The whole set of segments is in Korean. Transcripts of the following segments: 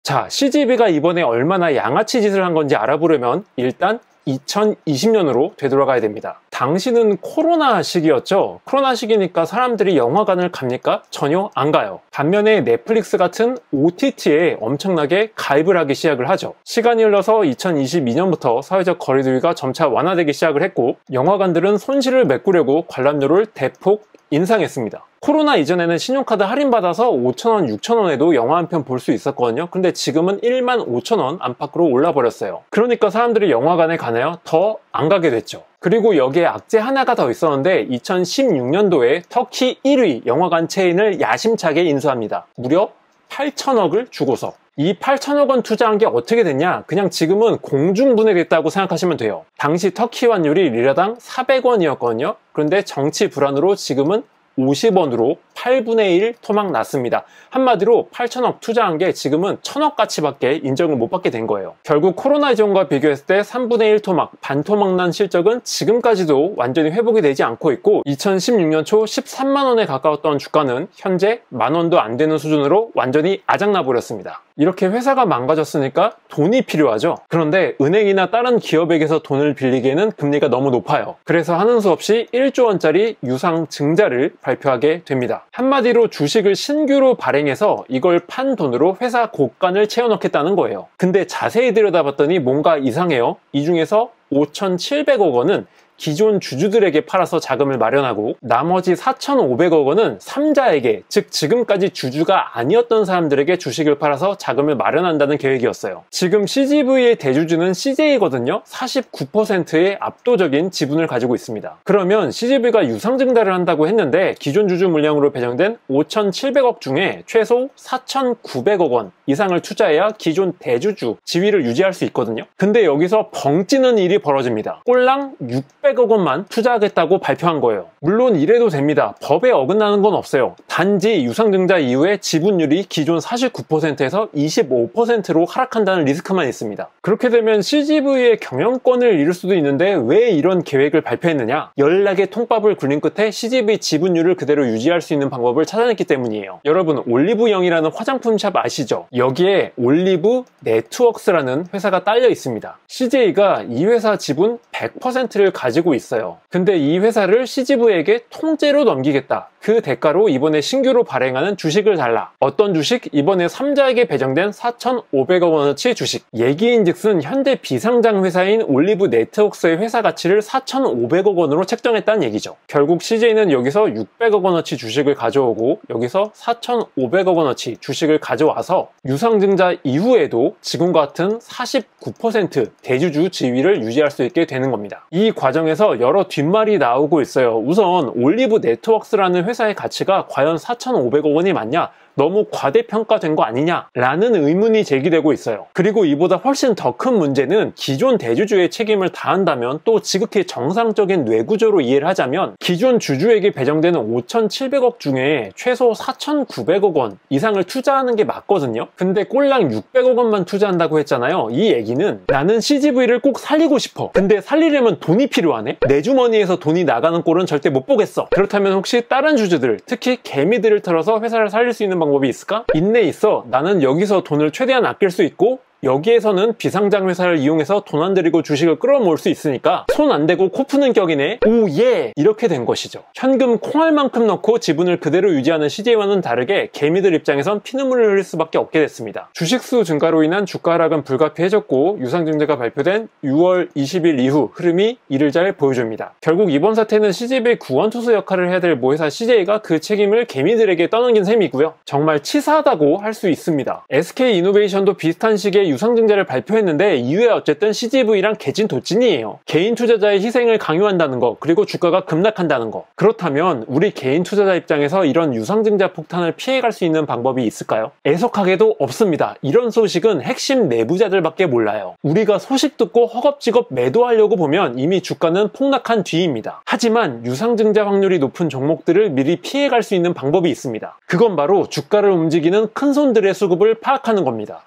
자, CGV가 이번에 얼마나 양아치 짓을 한 건지 알아보려면 일단 2020년으로 되돌아가야 됩니다. 당시는 코로나 시기였죠. 코로나 시기니까 사람들이 영화관을 갑니까? 전혀 안 가요. 반면에 넷플릭스 같은 OTT에 엄청나게 가입을 하기 시작을 하죠. 시간이 흘러서 2022년부터 사회적 거리두기가 점차 완화되기 시작을 했고, 영화관들은 손실을 메꾸려고 관람료를 대폭 인상했습니다. 코로나 이전에는 신용카드 할인받아서 5,000원, 6,000원에도 영화 한 편 볼 수 있었거든요. 근데 지금은 15,000원 안팎으로 올라버렸어요. 그러니까 사람들이 영화관에 가나요? 더 안 가게 됐죠. 그리고 여기에 악재 하나가 더 있었는데 2016년도에 터키 1위 영화관 체인을 야심차게 인수합니다. 무려 8,000억을 주고서. 이 8,000억 원 투자한 게 어떻게 됐냐? 그냥 지금은 공중분해됐다고 생각하시면 돼요. 당시 터키 환율이 리라당 400원이었거든요. 그런데 정치 불안으로 지금은 50원으로 8분의 1 토막 났습니다. 한마디로 8,000억 투자한 게 지금은 1,000억 가치밖에 인정을 못 받게 된 거예요. 결국 코로나 이전과 비교했을 때 3분의 1 토막, 반 토막 난 실적은 지금까지도 완전히 회복이 되지 않고 있고 2016년 초 13만 원에 가까웠던 주가는 현재 만 원도 안 되는 수준으로 완전히 아작나 버렸습니다. 이렇게 회사가 망가졌으니까 돈이 필요하죠. 그런데 은행이나 다른 기업에게서 돈을 빌리기에는 금리가 너무 높아요. 그래서 하는 수 없이 1조 원짜리 유상증자를 발표하게 됩니다. 한마디로 주식을 신규로 발행해서 이걸 판 돈으로 회사 곳간을 채워넣겠다는 거예요. 근데 자세히 들여다봤더니 뭔가 이상해요. 이 중에서 5,700억 원은 기존 주주들에게 팔아서 자금을 마련하고 나머지 4,500억 원은 3자에게, 즉 지금까지 주주가 아니었던 사람들에게 주식을 팔아서 자금을 마련한다는 계획이었어요. 지금 CGV의 대주주는 CJ거든요. 49%의 압도적인 지분을 가지고 있습니다. 그러면 CGV가 유상증자를 한다고 했는데 기존 주주 물량으로 배정된 5,700억 중에 최소 4,900억 원 이상을 투자해야 기존 대주주 지위를 유지할 수 있거든요. 근데 여기서 벙찌는 일이 벌어집니다. 꼴랑 600억 원만 투자하겠다고 발표한 거예요. 물론 이래도 됩니다. 법에 어긋나는 건 없어요. 단지 유상증자 이후에 지분율이 기존 49%에서 25%로 하락한다는 리스크만 있습니다. 그렇게 되면 CGV의 경영권을 잃을 수도 있는데 왜 이런 계획을 발표했느냐? 연락의 통밥을 굴린 끝에 CGV 지분율을 그대로 유지할 수 있는 방법을 찾아냈기 때문이에요. 여러분, 올리브영이라는 화장품샵 아시죠? 여기에 올리브 네트웍스라는 회사가 딸려 있습니다. CJ가 이 회사 지분 100%를 가지고 있어요. 근데 이 회사를 CGV에게 통째로 넘기겠다. 그 대가로 이번에 신규로 발행하는 주식을 달라. 어떤 주식? 이번에 3자에게 배정된 4,500억 원어치 주식. 얘기인즉슨 현재 비상장 회사인 올리브 네트웍스의 회사 가치를 4,500억 원으로 책정했다는 얘기죠. 결국 CJ는 여기서 600억 원어치 주식을 가져오고 여기서 4,500억 원어치 주식을 가져와서 유상증자 이후에도 지금과 같은 49% 대주주 지위를 유지할 수 있게 되는 겁니다. 이 과정에서 여러 뒷말이 나오고 있어요. 우선 올리브 네트웍스라는 회사의 가치가 과연 4,500억 원이 맞냐? 너무 과대평가된 거 아니냐라는 의문이 제기되고 있어요. 그리고 이보다 훨씬 더 큰 문제는 기존 대주주의 책임을 다한다면 또 지극히 정상적인 뇌구조로 이해를 하자면 기존 주주에게 배정되는 5,700억 중에 최소 4,900억 원 이상을 투자하는 게 맞거든요. 근데 꼴랑 600억 원만 투자한다고 했잖아요. 이 얘기는 나는 CGV를 꼭 살리고 싶어. 근데 살리려면 돈이 필요하네? 내 주머니에서 돈이 나가는 꼴은 절대 못 보겠어. 그렇다면 혹시 다른 주주들, 특히 개미들을 털어서 회사를 살릴 수 있는 방법이 있을까? 있어. 나는 여기서 돈을 최대한 아낄 수 있고 여기에서는 비상장 회사를 이용해서 돈 안 들이고 주식을 끌어모을 수 있으니까 손 안 대고 코 푸는 격이네. 오예! 이렇게 된 것이죠. 현금 콩알만큼 넣고 지분을 그대로 유지하는 CJ와는 다르게 개미들 입장에선 피눈물을 흘릴 수밖에 없게 됐습니다. 주식수 증가로 인한 주가 하락은 불가피해졌고 유상증자가 발표된 6월 20일 이후 흐름이 이를 잘 보여줍니다. 결국 이번 사태는 CGV의 구원투수 역할을 해야 될 모회사 CJ가 그 책임을 개미들에게 떠넘긴 셈이고요. 정말 치사하다고 할 수 있습니다. SK이노베이션도 비슷한 시기에 유상증자를 발표했는데 이후에 어쨌든 CGV랑 개진도찐이에요. 개인 투자자의 희생을 강요한다는 거, 그리고 주가가 급락한다는 거. 그렇다면 우리 개인 투자자 입장에서 이런 유상증자 폭탄을 피해갈 수 있는 방법이 있을까요? 애석하게도 없습니다. 이런 소식은 핵심 내부자들밖에 몰라요. 우리가 소식 듣고 허겁지겁 매도하려고 보면 이미 주가는 폭락한 뒤입니다. 하지만 유상증자 확률이 높은 종목들을 미리 피해갈 수 있는 방법이 있습니다. 그건 바로 주가를 움직이는 큰손들의 수급을 파악하는 겁니다.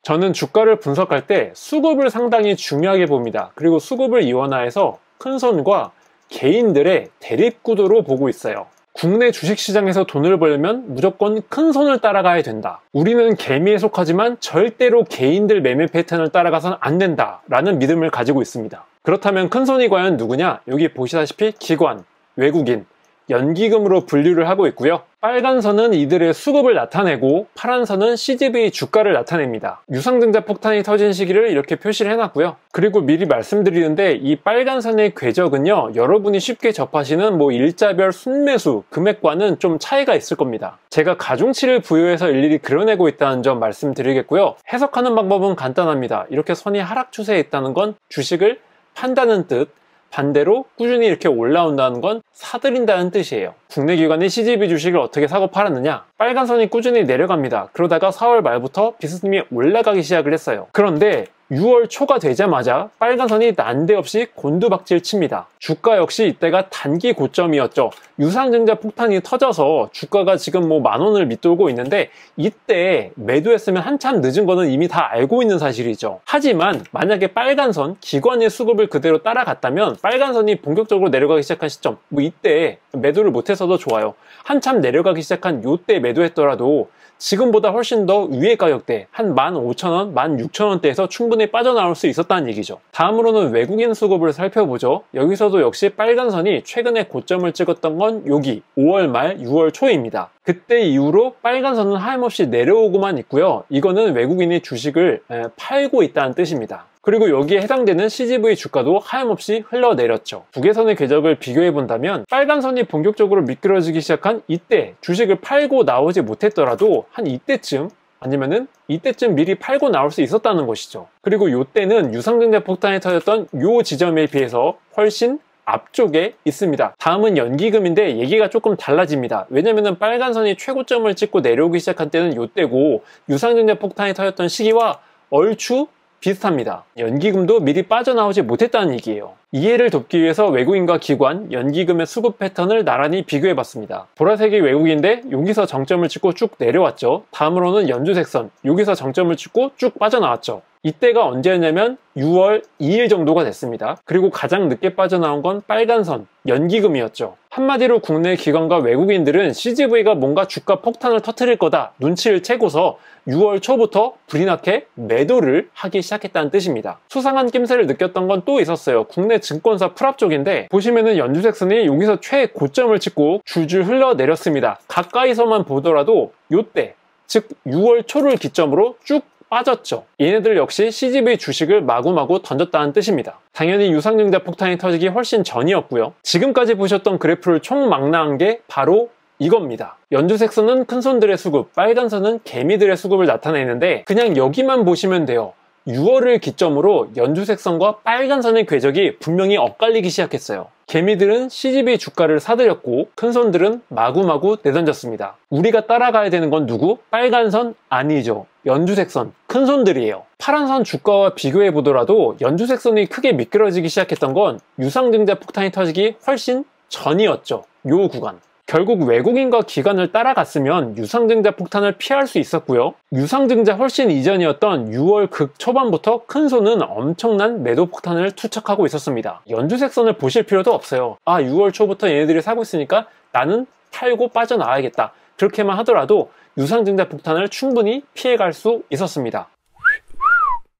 저는 주가를 분석할 때 수급을 상당히 중요하게 봅니다. 그리고 수급을 이원화해서 큰손과 개인들의 대립구도로 보고 있어요. 국내 주식시장에서 돈을 벌려면 무조건 큰 손을 따라가야 된다. 우리는 개미에 속하지만 절대로 개인들 매매 패턴을 따라가선 안 된다 라는 믿음을 가지고 있습니다. 그렇다면 큰 손이 과연 누구냐? 여기 보시다시피 기관, 외국인, 연기금으로 분류를 하고 있고요. 빨간 선은 이들의 수급을 나타내고 파란 선은 CGV 주가를 나타냅니다. 유상증자 폭탄이 터진 시기를 이렇게 표시를 해놨고요. 그리고 미리 말씀드리는데 이 빨간 선의 궤적은요, 여러분이 쉽게 접하시는 일자별 순매수 금액과는 좀 차이가 있을 겁니다. 제가 가중치를 부여해서 일일이 그려내고 있다는 점 말씀드리겠고요. 해석하는 방법은 간단합니다. 이렇게 선이 하락 추세에 있다는 건 주식을 판다는 뜻, 반대로 꾸준히 이렇게 올라온다는 건 사들인다는 뜻이에요. 국내 기관이 CGV 주식을 어떻게 사고 팔았느냐? 빨간 선이 꾸준히 내려갑니다. 그러다가 4월 말부터 비스듬히 올라가기 시작을 했어요. 그런데 6월 초가 되자마자 빨간 선이 난데없이 곤두박질 칩니다. 주가 역시 이때가 단기 고점이었죠. 유상증자 폭탄이 터져서 주가가 지금 10,000원을 밑돌고 있는데 이때 매도했으면 한참 늦은 거는 이미 다 알고 있는 사실이죠. 하지만 만약에 빨간 선, 기관의 수급을 그대로 따라갔다면 빨간 선이 본격적으로 내려가기 시작한 시점, 이때 매도를 못해서도 좋아요. 한참 내려가기 시작한 요때 매도했더라도 지금보다 훨씬 더 위의 가격대 한 15,000원, 16,000원대에서 충분히 빠져나올 수 있었다는 얘기죠. 다음으로는 외국인 수급을 살펴보죠. 여기서도 역시 빨간 선이 최근에 고점을 찍었던 건 여기 5월 말 6월 초입니다. 그때 이후로 빨간 선은 하염없이 내려오고만 있고요. 이거는 외국인이 주식을 팔고 있다는 뜻입니다. 그리고 여기에 해당되는 CGV 주가도 하염없이 흘러내렸죠. 두 개 선의 궤적을 비교해본다면 빨간 선이 본격적으로 미끄러지기 시작한 이때 주식을 팔고 나오지 못했더라도 한 이때쯤 아니면은 이때쯤 미리 팔고 나올 수 있었다는 것이죠. 그리고 이때는 유상증자 폭탄이 터졌던 이 지점에 비해서 훨씬 앞쪽에 있습니다. 다음은 연기금인데 얘기가 조금 달라집니다. 왜냐면은 빨간 선이 최고점을 찍고 내려오기 시작한 때는 이때고 유상증자 폭탄이 터졌던 시기와 얼추 비슷합니다. 연기금도 미리 빠져나오지 못했다는 얘기예요. 이해를 돕기 위해서 외국인과 기관, 연기금의 수급 패턴을 나란히 비교해봤습니다. 보라색이 외국인데 여기서 정점을 찍고 쭉 내려왔죠. 다음으로는 연주색선, 여기서 정점을 찍고 쭉 빠져나왔죠. 이때가 언제였냐면 6월 2일 정도가 됐습니다. 그리고 가장 늦게 빠져나온 건 빨간 선, 연기금이었죠. 한마디로 국내 기관과 외국인들은 CGV가 뭔가 주가 폭탄을 터뜨릴 거다 눈치를 채고서 6월 초부터 불이 나게 매도를 하기 시작했다는 뜻입니다. 수상한 낌새를 느꼈던 건 또 있었어요. 국내 증권사 풀압 쪽인데 보시면은 연주색선이 여기서 최고점을 찍고 줄줄 흘러내렸습니다. 가까이서만 보더라도 요때, 즉 6월 초를 기점으로 쭉 빠졌죠. 얘네들 역시 CGV 주식을 마구마구 던졌다는 뜻입니다. 당연히 유상증자 폭탄이 터지기 훨씬 전이었고요. 지금까지 보셨던 그래프를 총망라한 게 바로 이겁니다. 연주색선은 큰손들의 수급, 빨간선은 개미들의 수급을 나타내는데 그냥 여기만 보시면 돼요. 6월을 기점으로 연주색선과 빨간선의 궤적이 분명히 엇갈리기 시작했어요. 개미들은 CGV 주가를 사들였고 큰손들은 마구마구 내던졌습니다. 우리가 따라가야 되는 건 누구? 빨간선 아니죠. 연주색선, 큰손들이에요. 파란선 주가와 비교해 보더라도 연주색선이 크게 미끄러지기 시작했던 건 유상증자 폭탄이 터지기 훨씬 전이었죠. 요 구간. 결국 외국인과 기관을 따라갔으면 유상증자 폭탄을 피할 수 있었고요. 유상증자 훨씬 이전이었던 6월 극초반부터 큰손은 엄청난 매도 폭탄을 투척하고 있었습니다. 연주색선을 보실 필요도 없어요. 6월 초부터 얘네들이 사고 있으니까 나는 팔고 빠져나와야겠다. 그렇게만 하더라도 유상증자 폭탄을 충분히 피해갈 수 있었습니다.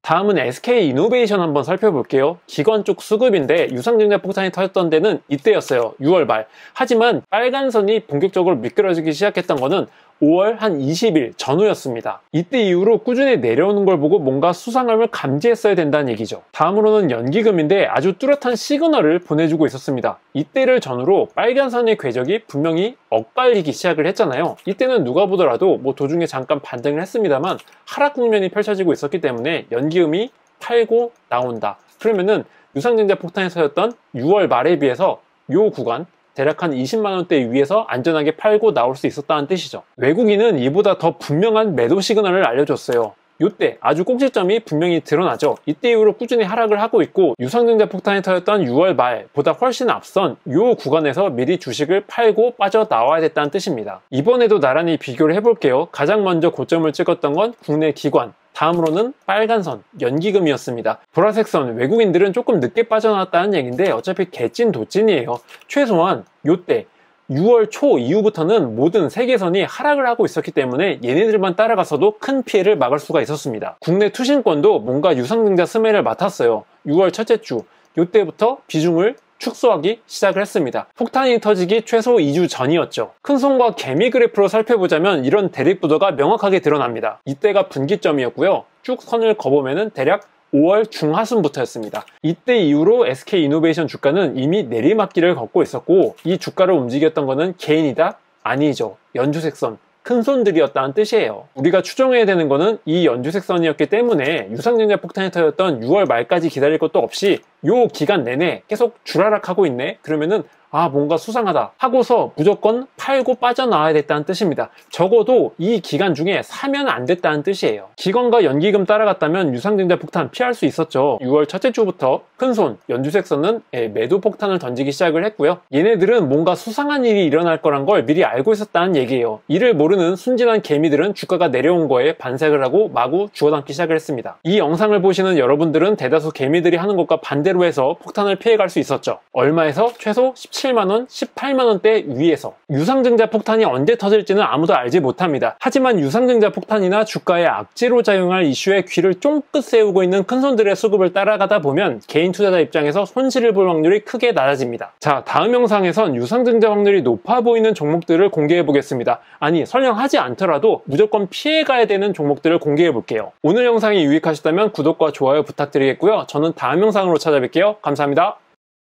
다음은 SK이노베이션 한번 살펴볼게요. 기관 쪽 수급인데 유상증자 폭탄이 터졌던 데는 이때였어요. 6월 말. 하지만 빨간 선이 본격적으로 미끄러지기 시작했던 거는 5월 한 20일 전후였습니다. 이때 이후로 꾸준히 내려오는 걸 보고 뭔가 수상함을 감지했어야 된다는 얘기죠. 다음으로는 연기금인데 아주 뚜렷한 시그널을 보내주고 있었습니다. 이때를 전후로 빨간 선의 궤적이 분명히 엇갈리기 시작을 했잖아요. 이때는 누가 보더라도 도중에 잠깐 반등을 했습니다만 하락 국면이 펼쳐지고 있었기 때문에 연기금이 팔고 나온다. 그러면은 유상증자 폭탄이 터졌던 6월 말에 비해서 이 구간 대략 한 20만원대 위에서 안전하게 팔고 나올 수 있었다는 뜻이죠. 외국인은 이보다 더 분명한 매도 시그널을 알려줬어요. 이때 아주 꼭지점이 분명히 드러나죠. 이때 이후로 꾸준히 하락을 하고 있고 유상증자 폭탄이 터졌던 6월 말보다 훨씬 앞선 이 구간에서 미리 주식을 팔고 빠져나와야 됐다는 뜻입니다. 이번에도 나란히 비교를 해볼게요. 가장 먼저 고점을 찍었던 건 국내 기관, 다음으로는 빨간선, 연기금이었습니다. 보라색선, 외국인들은 조금 늦게 빠져나왔다는 얘기인데 어차피 개찐 도찐이에요. 최소한 요때 6월 초 이후부터는 모든 세계선이 하락을 하고 있었기 때문에 얘네들만 따라가서도 큰 피해를 막을 수가 있었습니다. 국내 투신권도 뭔가 유상증자 스매를 맡았어요. 6월 첫째 주, 이때부터 비중을 축소하기 시작을 했습니다. 폭탄이 터지기 최소 2주 전이었죠. 큰손과 개미 그래프로 살펴보자면 이런 대립구도가 명확하게 드러납니다. 이때가 분기점이었고요. 쭉 선을 그어보면 대략 5월 중하순부터였습니다. 이때 이후로 SK이노베이션 주가는 이미 내리막길을 걷고 있었고, 이 주가를 움직였던 것은 개인이다? 아니죠. 연주색선, 큰손들이었다는 뜻이에요. 우리가 추정해야 되는 거는 이 연주색선이었기 때문에 유상증자 폭탄이 터졌던 6월 말까지 기다릴 것도 없이 요 기간 내내 계속 주라락하고 있네? 그러면은 뭔가 수상하다 하고서 무조건 팔고 빠져나와야 됐다는 뜻입니다. 적어도 이 기간 중에 사면 안 됐다는 뜻이에요. 기관과 연기금 따라갔다면 유상증자 폭탄 피할 수 있었죠. 6월 첫째 주부터 큰손, 연주색선은 매도 폭탄을 던지기 시작을 했고요. 얘네들은 뭔가 수상한 일이 일어날 거란 걸 미리 알고 있었다는 얘기예요. 이를 모르는 순진한 개미들은 주가가 내려온 거에 반색을 하고 마구 주워담기 시작을 했습니다. 이 영상을 보시는 여러분들은 대다수 개미들이 하는 것과 반대로 해서 폭탄을 피해갈 수 있었죠. 얼마에서 최소 17만원, 18만원대 위에서. 유상증자 폭탄이 언제 터질지는 아무도 알지 못합니다. 하지만 유상증자 폭탄이나 주가의 악재로 작용할 이슈에 귀를 쫑긋 세우고 있는 큰손들의 수급을 따라가다 보면 개인 투자자 입장에서 손실을 볼 확률이 크게 낮아집니다. 자, 다음 영상에선 유상증자 확률이 높아 보이는 종목들을 공개해 보겠습니다. 아니, 설령 하지 않더라도 무조건 피해가야 되는 종목들을 공개해 볼게요. 오늘 영상이 유익하셨다면 구독과 좋아요 부탁드리겠고요. 저는 다음 영상으로 찾아뵐게요. 감사합니다.